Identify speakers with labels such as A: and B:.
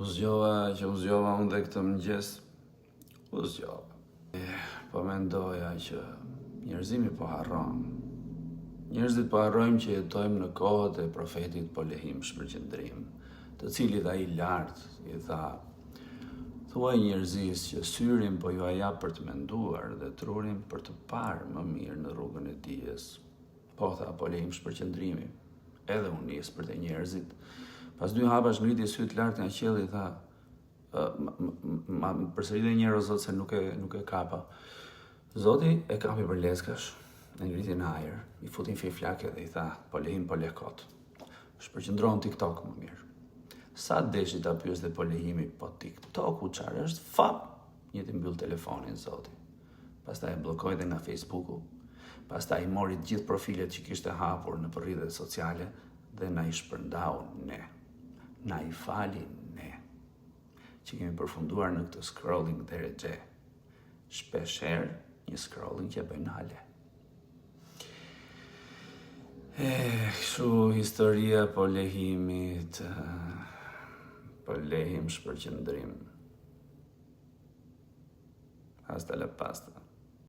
A: U zgjova unë dhe këtë mëngjes. U zgjova. Po mendoja që njerëzimi po harron. Njerëzit po harrojmë që jetojmë në kohët e profetit Polehim Shpërqendrim, të cilit ai lart i tha: thuaj njerëzis që syrin po ju jap për të menduar dhe trurin për të parë më mirë në rrugën e dijes. Po, tha Polehim Shpërqendrimi, edhe unë nis për të njerëzit. Pas 2 hapash ngriti syt lart nga qielli, tha: ma përsëri dhe një herë, Zot, se nuk e kapa. Zoti e kapi për leskash, e ngriti në ajër, i futin fiflake dhe i tha: Polehim, Polehkot, shpërqendro në TikTok më mirë. Sa deshi ta pyes dhe Polehimi, po TikToku çfarë është? Fap, një të mbyll telefonin Zoti. Pastaj e bllokoi dhe nga Facebooku. Pastaj i mori të gjithë profilet që kishte hapur në rrjetet sociale dhe na i shpërndau ne. Na i fali ne, që kemi përfunduar në këtë scrolling deregje. Shpeshherë një scrolling që bëjnë hale. Kështu historia Polehimit, Polehim Shpërqendrim. Hasta la pasta.